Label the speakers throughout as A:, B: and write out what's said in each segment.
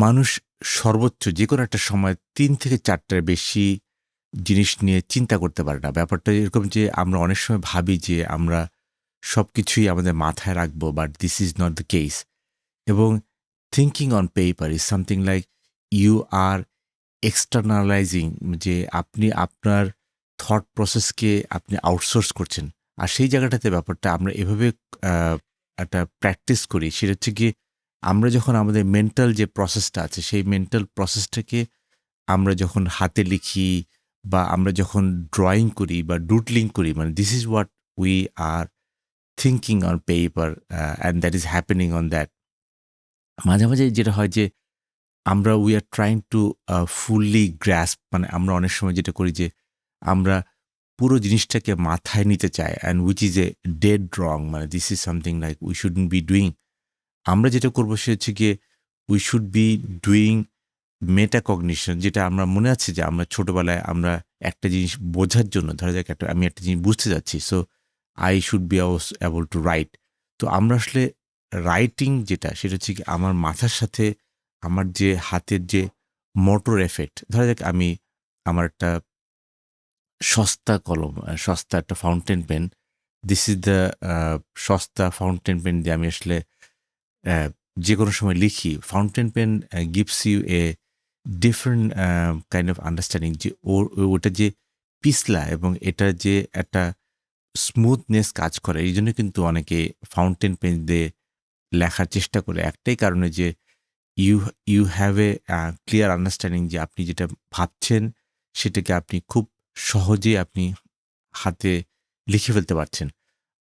A: মানুষ সর্বোচ্চ যেকোনো একটা সময় ৩ থেকে ৪ টার বেশি জিনিস নিয়ে চিন্তা করতে পারে না। ব্যাপারটা এরকম যে আমরা অনেক সময় ভাবি যে আমরা সবকিছুই আমাদের মাথায় রাখবো, but this is not the case. এবং thinking on paper is something like you are externalizing, যে আপনি আপনার থট প্রসেসকে আপনি আউটসোর্স করছেন। আর সেই জায়গাটাতে ব্যাপারটা আমরা এভাবে আ একটা প্র্যাকটিস করি, সেটা হচ্ছে গিয়ে আমরা যখন আমাদের মেন্টাল যে প্রসেসটা আছে, সেই মেন্টাল প্রসেসটাকে আমরা যখন হাতে লিখি বা আমরা যখন ড্রয়িং করি বা ডুডলিং করি, মানে this is what we are thinking on paper and that is happening on that. মাঝে, মাঝে যেটা হয় যে আমরা we are trying to fully grasp, মানে আমরা অনেক সময় যেটা করি যে আমরা পুরো জিনিসটাকে মাথায় নিতে চাই, and which is a dead wrong, মানে this is something like we shouldn't be doing. আমরা যেটা করবো সে হচ্ছে গিয়ে we should be doing metacognition, যেটা আমরা মনে আছে যে আমরা ছোটবেলায় আমরা একটা জিনিস বোঝার জন্য, ধরা যাক আমি একটা জিনিস বুঝতে যাচ্ছি, so I should be able to right. তো আমরা আসলে রাইটিং যেটা, সেটা হচ্ছে কি আমার মাথার সাথে আমার যে হাতের যে মোটর এফেক্ট, ধরা যাক আমি আমার একটা সস্তা কলম, সস্তা একটা fountain pen, this is the সস্তা ফাউন্টেন পেন দিয়ে আমি আসলে যেকোনো সময় লিখি। Fountain pen gives you a different kind of understanding, যে ওটা যে পিছলা এবং এটার যে একটা স্মুথনেস কাজ করে। এইজন্য কিন্তু অনেকে ফাউন্টেন পেন দিয়ে লেখার চেষ্টা করে। একটাই কারণে যে you you have a clear understanding, যে আপনি যেটা ভাবছেন সেটাকে আপনি খুব সহজেই আপনি হাতে লিখে ফেলতে পারছেন।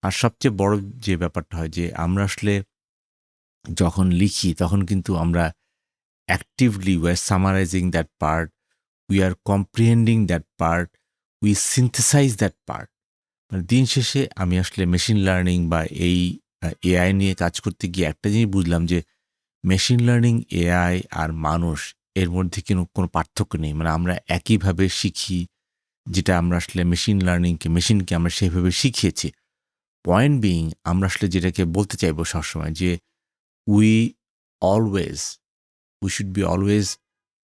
A: আর সবচেয়ে বড় যে ব্যাপারটা হয় যে আমরা আসলে যখন লিখি তখন কিন্তু আমরা actively we are summarizing that part, we are comprehending that part, we synthesize that part. মানে দিন শেষে আমি আসলে মেশিন লার্নিং বা এই এআই নিয়ে কাজ করতে গিয়ে একটা জিনিস বুঝলাম যে মেশিন লার্নিং, এআই আর মানুষ এর মধ্যে কোনো পার্থক্য নেই। মানে আমরা একইভাবে শিখি, যেটা আমরা আসলে মেশিন লার্নিংকে মেশিনকে আমরা সেভাবে শিখিয়েছি। পয়েন্ট বিইং, আমরা আসলে যেটাকে বলতে চাইবো সবসময় যে we always we should be always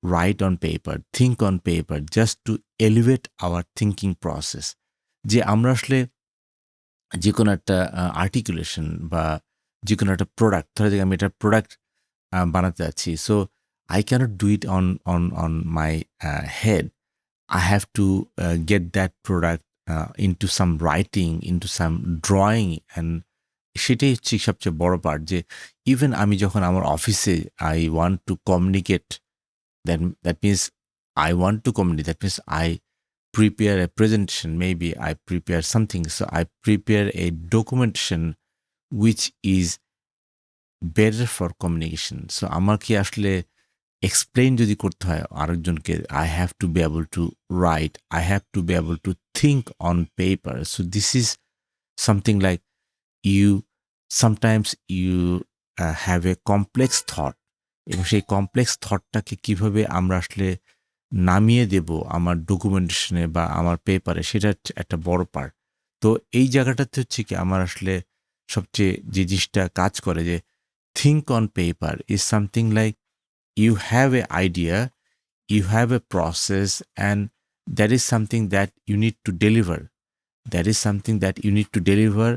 A: write on paper, think on paper, just to elevate our thinking process. যে আমরা আসলে যেকোনো একটা আর্টিকুলেশন বা যেকোনো একটা প্রোডাক্ট, ধরা যাক আমি একটা প্রোডাক্ট বানাতে যাচ্ছি। So I cannot do it on my head. I have to get that product into some writing, into some drawing, and সেটাই হচ্ছে সবচেয়ে বড় পার্ট, যে ইভেন আমি যখন আমার অফিসে I want to communicate, that means I want to communicate, that means I prepare a presentation, maybe I prepare something, so I prepare a documentation which is better for communication. So আমাকে আসলে explain যদি করতে হয় আরেকজনকে, I have to be able to write, I have to be able to think on paper. So this is something like you sometimes you have a complex thought, এবং সেই complex থটটাকে কিভাবে আমরা আসলে নামিয়ে দেব আমার ডকুমেন্টেশনে বা আমার পেপারে, সেটা হচ্ছে একটা বড় পার্ট। তো এই জায়গাটাতে হচ্ছে কি আমার আসলে সবচেয়ে যে জিনিসটা কাজ করে, যে think on paper is something like you have a idea, you have a process, and that is something that you need to deliver. That is something that you need to deliver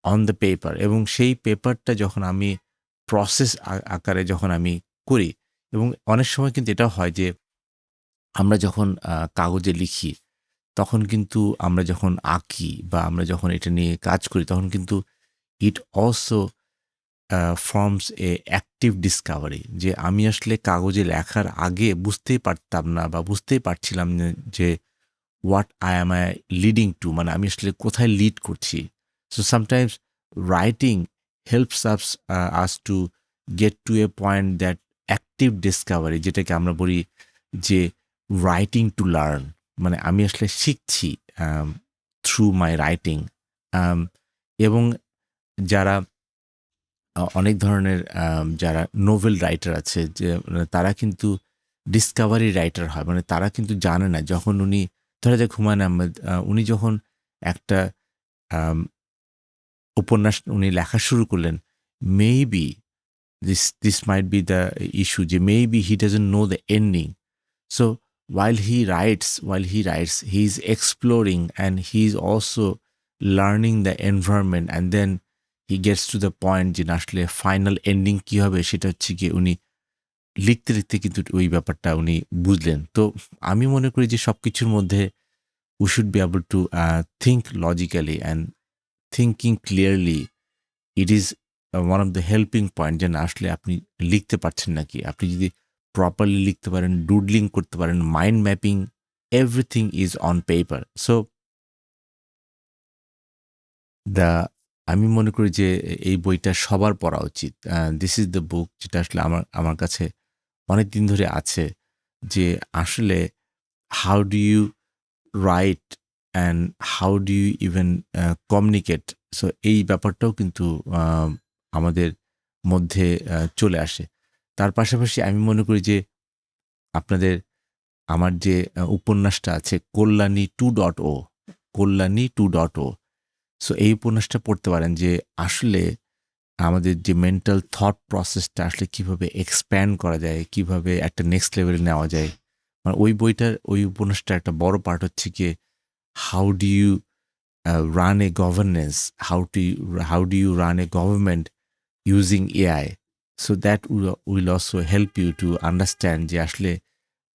A: on the paper. এবং সেই পেপারটা যখন আমি process আকারে যখন আমি করি, এবং অনেক সময় কিন্তু এটাও হয় যে আমরা যখন কাগজে লিখি, তখন কিন্তু আমরা যখন আঁকি বা আমরা যখন এটা নিয়ে কাজ করি, তখন কিন্তু it also forms A active Discovery, যে আমি আসলে কাগজে লেখার আগে বুঝতেই পারতাম না বা বুঝতেই পারছিলাম না যে হোয়াট আই লিডিং টু, মানে আমি আসলে কোথায় লিড করছি। So sometimes writing helps us to get to a point that active discovery, যেটাকে আমরা বলি যে রাইটিং টু লার্ন, মানে আমি আসলে শিখছি থ্রু মাই রাইটিং। এবং যারা অনেক ধরনের যারা নোভেল রাইটার আছে, যে তারা কিন্তু ডিসকভারি রাইটার হয়। মানে তারা কিন্তু জানে না, যখন উনি, ধরা যাক হুমায়ূন আহমেদ, উনি যখন একটা আম উপন্যাস উনি লেখা শুরু করলেন, maybe this might be the issue যে maybe he doesn't know the ending. So while he writes he's exploring and he's also learning the environment, and then he gets to the point যে না আসলে final ending কি হবে সেটা হচ্ছে গিয়ে উনি লিখতে লিখতে কিন্তু ওই ব্যাপারটা উনি বুঝলেন। তো আমি মনে করি যে সবকিছুর মধ্যে we should be able to think logically, and thinking clearly it is one of the helping point যে না আসলে আপনি লিখতে পারছেন নাকি। আপনি যদি প্রপারলি লিখতে পারেন, ডুডলিং করতে পারেন, mind mapping, everything is on paper. So the আমি মনে করি যে এই বইটা সবার পড়া উচিত। দিস ইজ দ্য বুক যেটা আসলে আমার কাছে অনেক দিন ধরে আছে, যে আসলে how do you write and how do you even communicate. So এই ব্যাপারটাও কিন্তু আমাদের মধ্যে চলে আসে। তার পাশাপাশি আমি মনে করি যে আপনাদের আমার যে উপন্যাসটা আছে কল্যাণী 2.0, কল্যাণী 2.0, সো এই উপন্যাসটা পড়তে পারেন যে আসলে আমাদের যে মেন্টাল থট প্রসেসটা আসলে কিভাবে এক্সপ্যান্ড করা যায়, কিভাবে একটা নেক্সট লেভেলে নেওয়া যায়। মানে ওই উপন্যাসটার একটা বড় পার্ট হচ্ছে গিয়ে how do you run a governance, how do you run a government using AI. So that will also help you to understand যে আসলে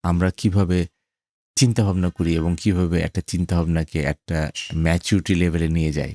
A: আমরা কিভাবে চিন্তাভাবনা করি এবং কিভাবে একটা চিন্তাভাবনাকে একটা ম্যাচুরিটি লেভেলে নিয়ে যাই।